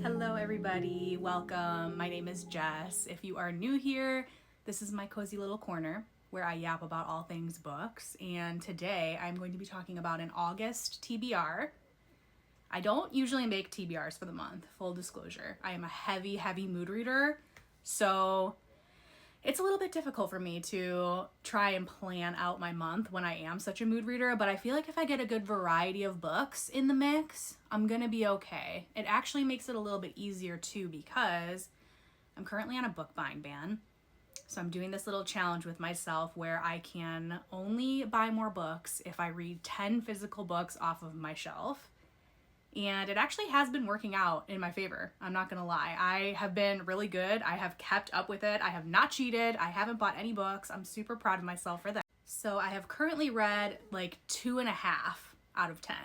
Hello everybody, welcome. My name is Jess. If you are new here, this is my cozy little corner where I yap about all things books, and today I'm going to be talking about an August TBR. I don't usually make TBRs for the month, full disclosure. I am a heavy mood reader, so it's a little bit difficult for me to try and plan out my month when I am such a mood reader, but I feel like if I get a good variety of books in the mix, I'm gonna be okay. It actually makes it a little bit easier too because I'm currently on a book buying ban. So I'm doing this little challenge with myself where I can only buy more books if I read 10 physical books off of my shelf. And it actually has been working out in my favor. I'm not gonna lie. I have been really good. I have kept up with it. I have not cheated. I haven't bought any books. I'm super proud of myself for that. So I have currently read like 2.5 out of 10.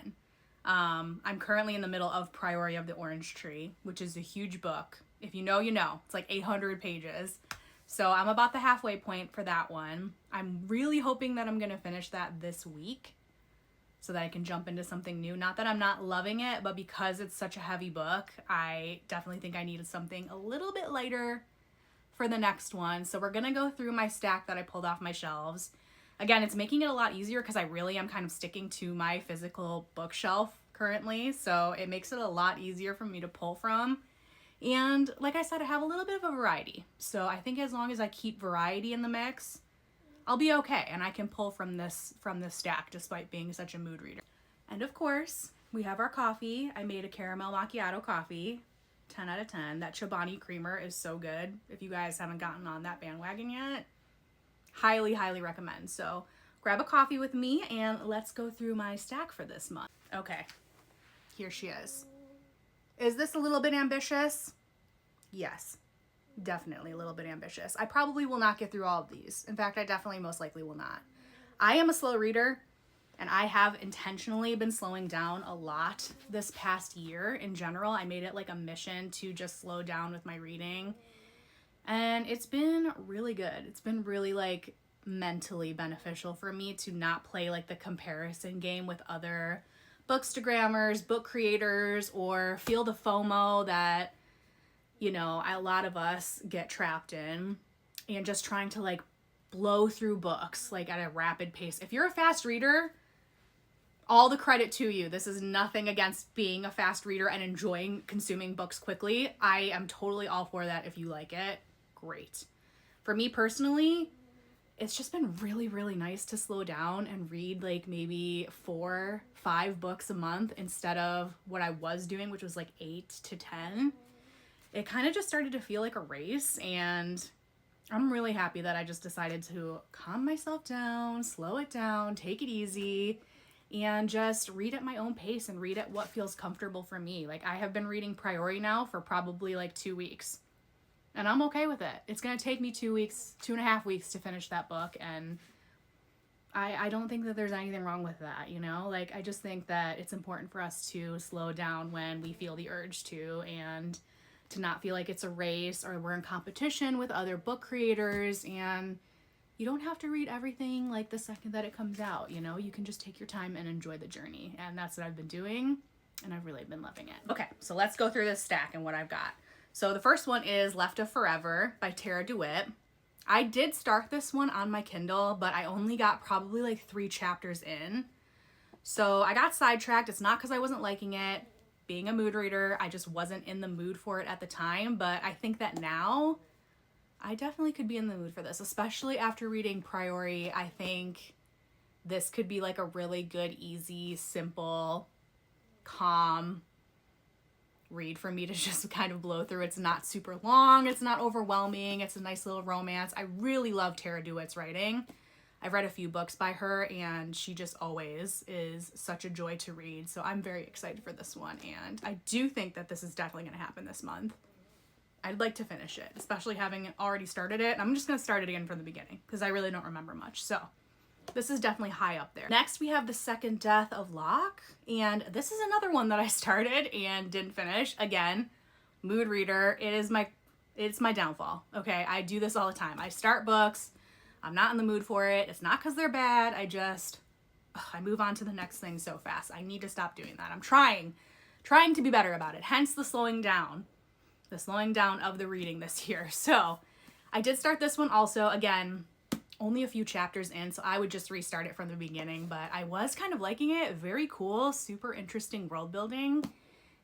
I'm currently in the middle of Priority of the Orange Tree, which is a huge book. If you know, you know. It's like 800 pages. So I'm about the halfway point for that one. I'm really hoping that I'm gonna finish that this week, so that I can jump into something new. Not that I'm not loving it, but because it's such a heavy book, I definitely think I needed something a little bit lighter for the next one. So we're gonna go through my stack that I pulled off my shelves. Again, it's making it a lot easier because I really am kind of sticking to my physical bookshelf currently, so it makes it a lot easier for me to pull from. And like I said, I have a little bit of a variety. So I think as long as I keep variety in the mix, I'll be okay, and I can pull from this stack despite being such a mood reader. And of course, we have our coffee. I made a caramel macchiato coffee, 10 out of 10. That Chobani creamer is so good. If you guys haven't gotten on that bandwagon yet, highly recommend. So grab a coffee with me and let's go through my stack for this month. Okay, here she is. Is this a little bit ambitious? Yes. Definitely a little bit ambitious. I probably will not get through all of these. In fact, I definitely most likely will not. I am a slow reader, and I have intentionally been slowing down a lot this past year in general. I made it like a mission to just slow down with my reading, and it's been really good. It's been really like mentally beneficial for me to not play like the comparison game with other bookstagrammers, book creators, or feel the FOMO that, you know, a lot of us get trapped in, and just trying to like blow through books like at a rapid pace. If you're a fast reader, all the credit to you. This is nothing against being a fast reader and enjoying consuming books quickly. I am totally all for that. If you like it, great. For me personally, it's just been really nice to slow down and read like maybe 4-5 books a month instead of what I was doing, which was like 8 to 10. It kind of just started to feel like a race, and I'm really happy that I just decided to calm myself down, slow it down, take it easy, and just read at my own pace and read at what feels comfortable for me. Like, I have been reading Priority now for probably like 2 weeks, and I'm okay with it. It's going to take me 2.5 weeks to finish that book, and I don't think that there's anything wrong with that, you know? Like, I just think that it's important for us to slow down when we feel the urge to, and to not feel like it's a race or we're in competition with other book creators. And you don't have to read everything like the second that it comes out, you know? You can just take your time and enjoy the journey. And that's what I've been doing, and I've really been loving it. Okay, so let's go through this stack and what I've got. So the first one is Left of Forever by Tara DeWitt. I did start this one on my Kindle, but I only got probably like 3 chapters in. So I got sidetracked. It's not because I wasn't liking it. Being a mood reader, I just wasn't in the mood for it at the time, but I think that now I definitely could be in the mood for this, especially after reading Priority. I think this could be like a really good, easy, simple, calm read for me to just kind of blow through. It's not super long, it's not overwhelming, it's a nice little romance. I really love Tara DeWitt's writing. I've read a few books by her, and she just always is such a joy to read. So I'm very excited for this one, and I do think that this is definitely going to happen this month. I'd like to finish it, especially having already started it. I'm just going to start it again from the beginning because I really don't remember much. So this is definitely high up there. Next, we have The Second Death of Locke, and this is another one that I started and didn't finish. Again, mood reader. It's my downfall. Okay, I do this all the time. I start books. I'm not in the mood for it. It's not because they're bad. I move on to the next thing so fast. I need to stop doing that. I'm trying trying to be better about it. Hence the slowing down of the reading this year. So I did start this one also. Again, only a few chapters in, so I would just restart it from the beginning, but I was kind of liking it. Very cool, super interesting world building,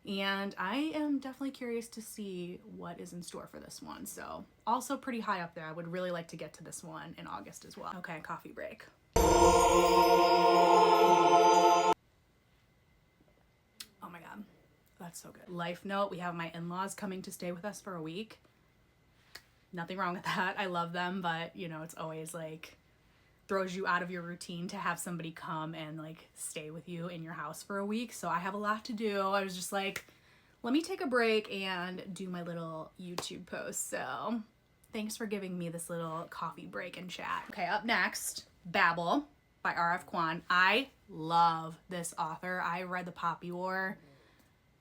and I am definitely curious to see what is in store for this one. So also pretty high up there. I would really like to get to this one in August as well. Okay, coffee break. Oh my god, that's so good. Life note, we have my in-laws coming to stay with us for a week. Nothing wrong with that. I love them, but you know, it's always like throws you out of your routine to have somebody come and like stay with you in your house for a week. So I have a lot to do. I was just like, let me take a break and do my little YouTube post. So thanks for giving me this little coffee break and chat. Okay, up next, Babel by R.F. Kuang. I love this author. I read The Poppy War.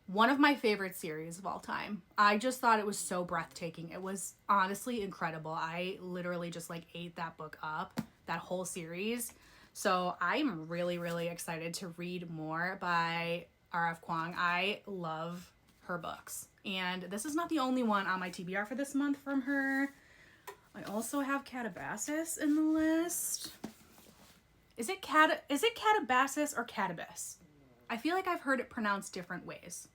One of my favorite series of all time. I just thought it was so breathtaking. It was honestly incredible. I literally just like ate that book up, that whole series. So I'm really, really excited to read more by R.F. Kuang. I love her books. And this is not the only one on my TBR for this month from her. I also have Catabasis in the list. Is it Catabasis or Catabas? I feel like I've heard it pronounced different ways,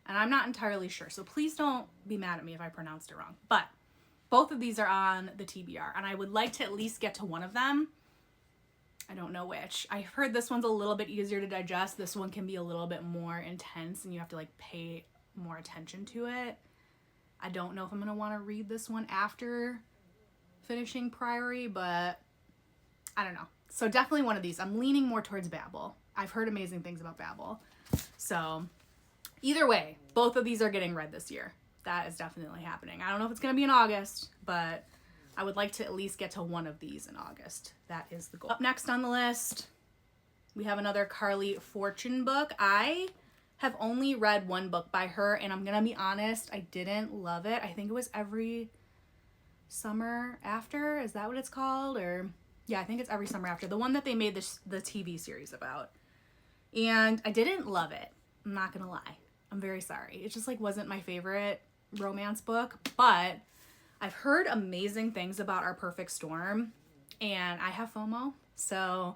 and I'm not entirely sure, so please don't be mad at me if I pronounced it wrong. But both of these are on the TBR, and I would like to at least get to one of them. I don't know which. I've heard this one's a little bit easier to digest. This one can be a little bit more intense, and you have to like pay more attention to it. I don't know if I'm going to want to read this one after finishing Priory, but I don't know. So definitely one of these. I'm leaning more towards Babel. I've heard amazing things about Babel. So either way, both of these are getting read this year. That is definitely happening. I don't know if it's going to be in August, but I would like to at least get to one of these in August. That is the goal. Up next on the list, we have another Carly Fortune book. I have only read one book by her, and I'm going to be honest, I didn't love it. I think it was Every Summer After. Is that what it's called? Or yeah, I think it's Every Summer After. The one that they made the TV series about. And I didn't love it. I'm not gonna lie. I'm very sorry. It just like wasn't my favorite romance book, but I've heard amazing things about Our Perfect Storm, and I have FOMO, so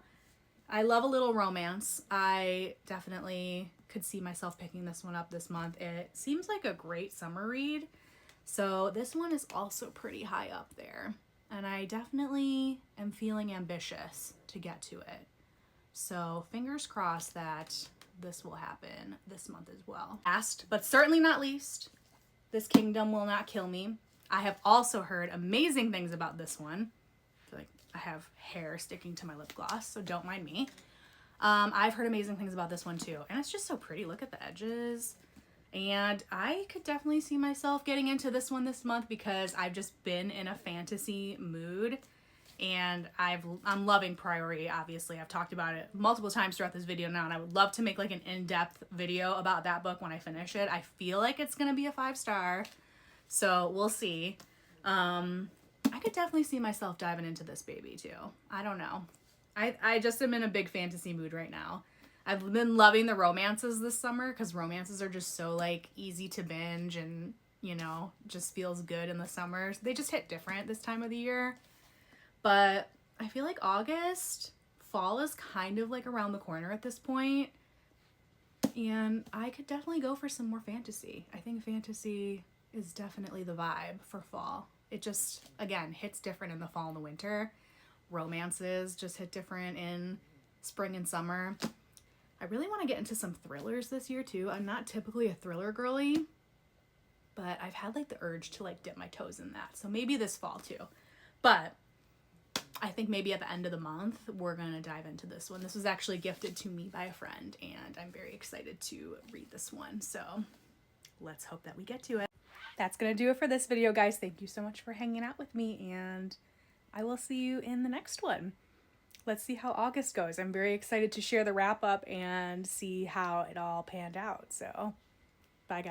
I love a little romance. I definitely could see myself picking this one up this month. It seems like a great summer read, so this one is also pretty high up there, and I definitely am feeling ambitious to get to it. So fingers crossed that this will happen this month as well. Last, but certainly not least, This Kingdom Will Not Kill Me. I have also heard amazing things about this one. I feel like I have hair sticking to my lip gloss, so don't mind me. I've heard amazing things about this one too, and it's just so pretty. Look at the edges. And I could definitely see myself getting into this one this month because I've just been in a fantasy mood. And I'm loving Priory, obviously. I've talked about it multiple times throughout this video now, and I would love to make like an in-depth video about that book when I finish it. I feel like it's going to be a 5-star, so we'll see. I could definitely see myself diving into this baby too. I don't know. I just am in a big fantasy mood right now. I've been loving the romances this summer because romances are just so like easy to binge and, you know, just feels good in the summer. They just hit different this time of the year. But I feel like August, fall is kind of like around the corner at this point. And I could definitely go for some more fantasy. I think fantasy is definitely the vibe for fall. It just, again, hits different in the fall and the winter. Romances just hit different in spring and summer. I really want to get into some thrillers this year too. I'm not typically a thriller girly, but I've had like the urge to like dip my toes in that. So maybe this fall too. But I think maybe at the end of the month, we're going to dive into this one. This was actually gifted to me by a friend, and I'm very excited to read this one. So let's hope that we get to it. That's going to do it for this video, guys. Thank you so much for hanging out with me, and I will see you in the next one. Let's see how August goes. I'm very excited to share the wrap up and see how it all panned out. So bye, guys.